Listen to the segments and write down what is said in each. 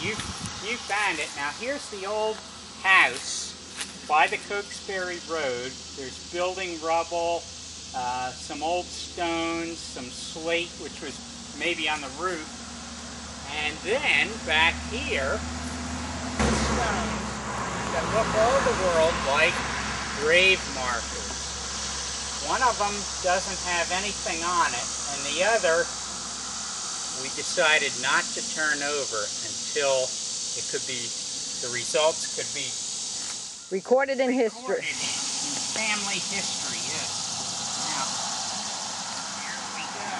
you found it. Now here's the old house by the Cokesbury Road. There's building rubble, some old stones, some slate, which was maybe on the roof. And then back here, stones that look all over the world like grave markers. One of them doesn't have anything on it, and the other we decided not to turn over until it could be, the results could be recorded in history. In family history, yes. Now, here we go.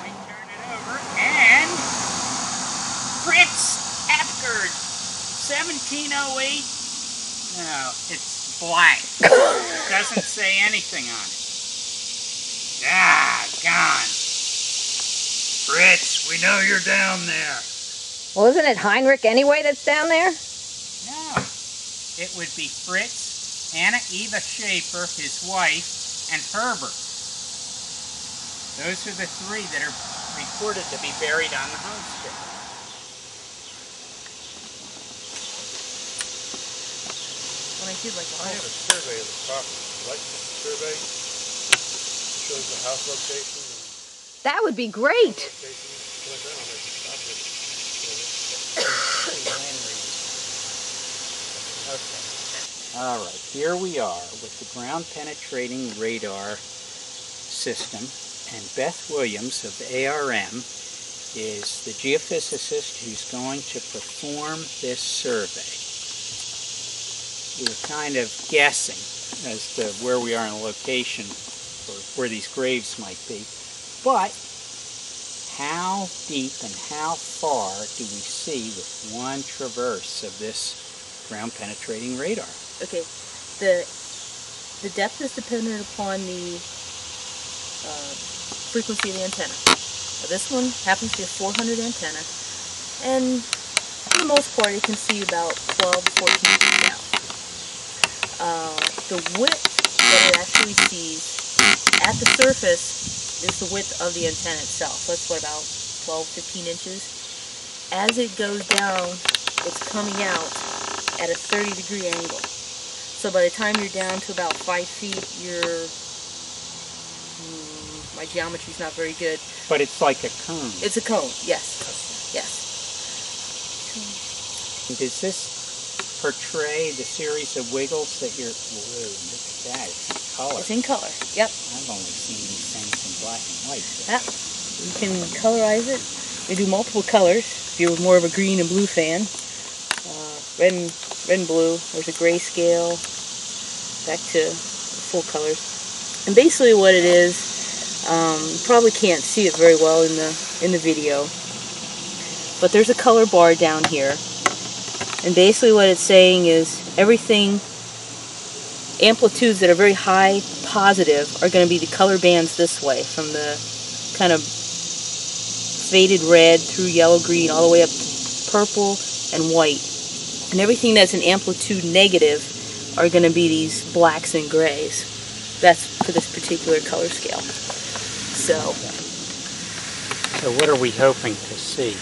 We turn it over, and Fritz Epgert, 1708. No, it's blank. It doesn't say anything on it. Ah, gone. Fritz, we know you're down there. Well, isn't it Heinrich anyway that's down there? No. It would be Fritz, Anna Eva Schaefer, his wife, and Herbert. Those are the three that are reported to be buried on the homestead. Well, I did like I have a survey of the property. Would you like the survey? Shows the house location. That would be great. Okay. All right, here we are with the ground penetrating radar system, and Beth Williams of ARM is the geophysicist who's going to perform this survey. We're kind of guessing as to where we are in location or where these graves might be, but how deep and how far do we see with one traverse of this ground penetrating radar? Okay, the depth is dependent upon the frequency of the antenna. Now, this one happens to be a 400 antenna, and for the most part, you can see about 12 to 14 feet down. The width that it actually sees at the surface is the width of the antenna itself. That's what, about 12, 15 inches. As it goes down, it's coming out at a 30-degree angle. So by the time you're down to about 5 feet, my geometry's not very good. But it's like a cone. It's a cone, yes. Yes. Does this portray the series of wiggles that you're... Whoa, look at that. It's in color. It's in color, yep. I've only seen these things in black and white. Yep. You can colorize it. We do multiple colors. If you're more of a green and blue fan. Red and blue. There's a grayscale. Back to full colors. And basically what it is, you probably can't see it very well in the video, but there's a color bar down here, and basically what it's saying is everything, amplitudes that are very high positive are going to be the color bands this way, from the kind of faded red through yellow green all the way up to purple and white, and everything that's an amplitude negative are going to be these blacks and grays. That's for this particular color scale. So what are we hoping to see?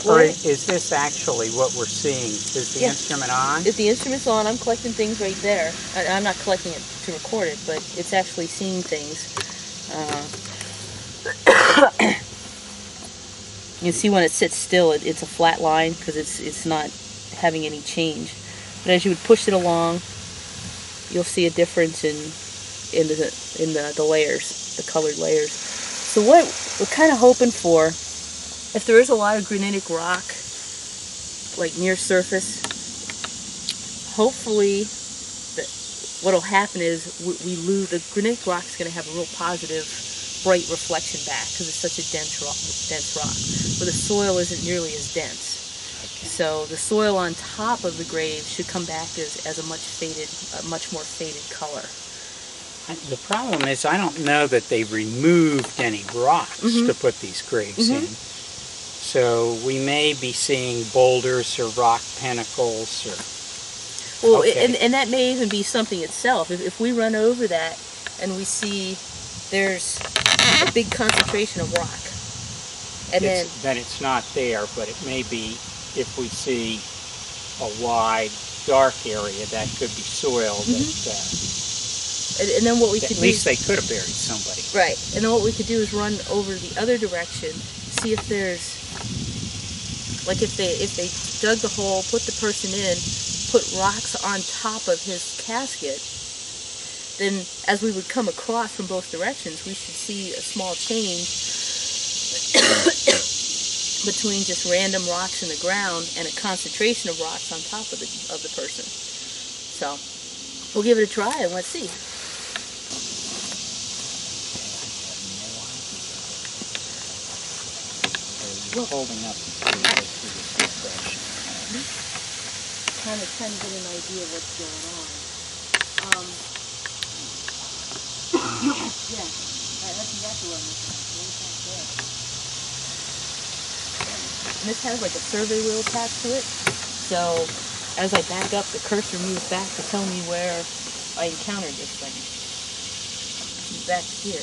Or is this actually what we're seeing? Is the instrument on? If the instrument's on, I'm collecting things right there. I'm not collecting it to record it, but it's actually seeing things. You can see when it sits still, it's a flat line because it's not having any change. But as you would push it along, you'll see a difference in the layers, the colored layers. So what we're kind of hoping for, if there is a lot of granitic rock, like near surface, hopefully what'll happen is we lose, the granitic rock is going to have a real positive, bright reflection back because it's such a dense rock. Where the soil isn't nearly as dense. So the soil on top of the grave should come back as a much more faded color. The problem is I don't know that they removed any rocks to put these graves in. So we may be seeing boulders or rock pinnacles or... Well, and that may even be something itself. If we run over that and we see there's a big concentration of rock, And then it's not there, but it may be, if we see a wide, dark area, that could be soil and then what we could at least they could have buried somebody. Right. And then what we could do is run over the other direction, see if there's, like if they dug the hole, put the person in, put rocks on top of his casket, then as we would come across from both directions, we should see a small change between just random rocks in the ground and a concentration of rocks on top of the person. So we'll give it a try and let's see. We're holding up through this depression. Kind of get an idea of what's going on. Yeah, that's exactly what I'm looking at. And this has like a survey wheel attached to it, so as I back up, the cursor moves back to tell me where I encountered this thing. It's back here.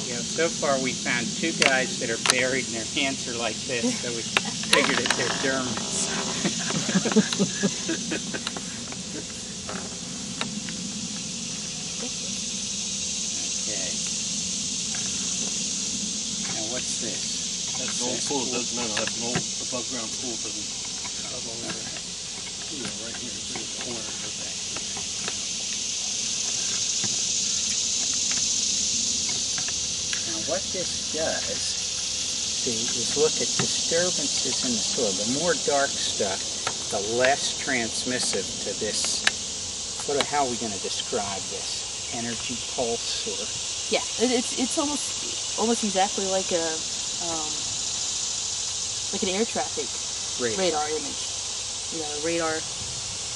Yeah, so far we found two guys that are buried and their hands are like this, so we figured that they're Germans. Okay. Now what's this? That's an old pool. Doesn't matter. That's an old above ground pool. Doesn't have all that. Yeah, right here. There's a corner. Okay. Now what this does, see, is look at disturbances in the soil. The more dark stuff, the less transmissive to this. How are we going to describe this? Energy pulse, or? Yeah, it's almost exactly like an air traffic radar image. You know, radar,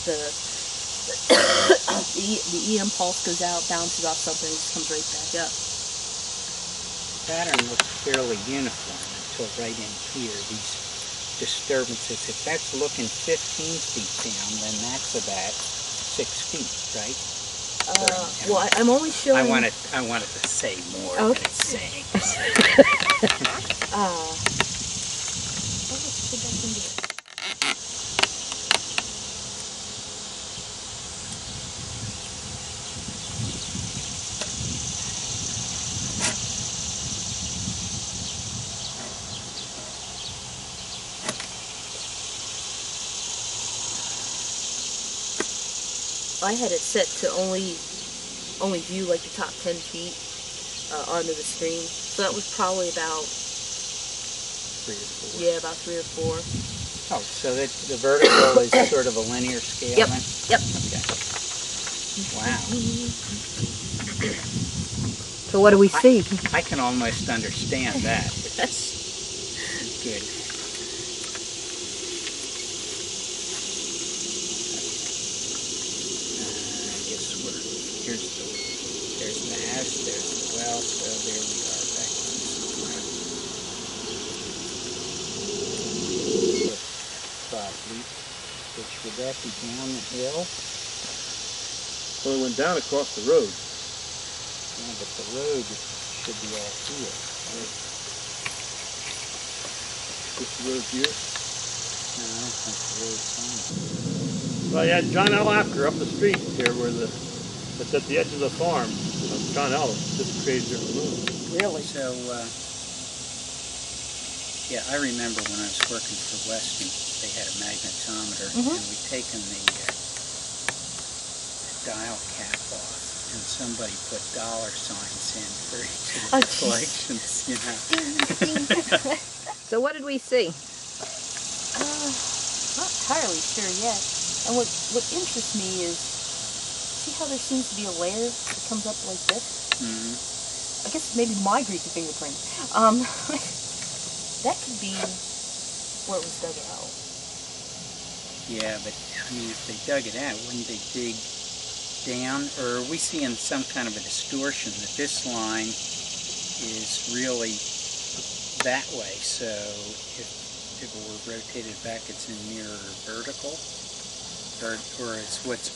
the EM pulse goes out, bounces off something, and just comes right back up. The pattern looks fairly uniform until right in here. These disturbances. If that's looking 15 feet down, then that's about 6 feet, right? Well, I'm only showing. I wanted to say more than it's saying. Let's get back into it. I had it set to only view like the top 10 feet onto the stream, so that was probably about 3 or 4. Yeah, about 3 or 4. Oh, so that the vertical is sort of a linear scale. Yep. Then? Yep. Okay. Wow. So what do we see? I can almost understand that, which is good. There's the house, there's the well, so there we are back on this one. Probably, which would that be down the hill? Well, it went down across the road. Yeah, but the road should be all here. Right? This road here? No, I don't think the road's on it. Well, yeah, John L. Apgar up the street here, where it's at the edge of the farm. John L. just created their balloon. Really? So, yeah, I remember when I was working for Weston, they had a magnetometer, and we'd taken the dial cap off, and somebody put dollar signs in for each of the collections, you know. So what did we see? Not entirely sure yet. And what interests me is, see how there seems to be a layer that comes up like this? Mm-hmm. I guess maybe my greasy fingerprint. That could be where it was dug out. Yeah, but I mean, if they dug it out, wouldn't they dig down? Or are we seeing some kind of a distortion that this line is really that way? So if it were rotated back, it's in nearer vertical, or is what's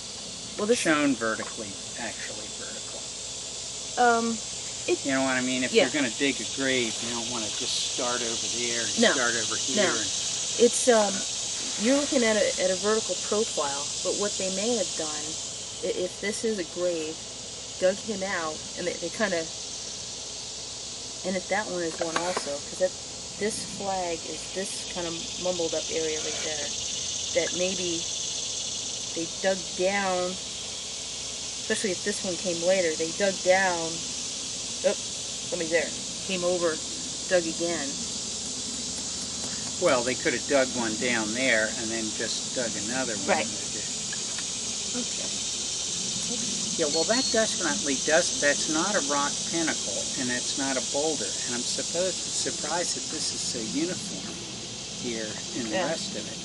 Well, this shown vertically, actually vertical. You know what I mean? If Yeah. you're going to dig a grave, you don't want to just start over there and No. start over here. No. It's you're looking at a vertical profile, but what they may have done, if this is a grave, dug him out, and they kind of, and if that one is one also, because this flag is this kind of mumbled up area right there, that maybe they dug down, especially if this one came later, they dug down, oh, somebody's there, came over, dug again. Well, they could have dug one down there and then just dug another one. Right. Okay. Yeah, well, that definitely that's not a rock pinnacle, and it's not a boulder, and I'm surprised that this is so uniform here in the rest of it.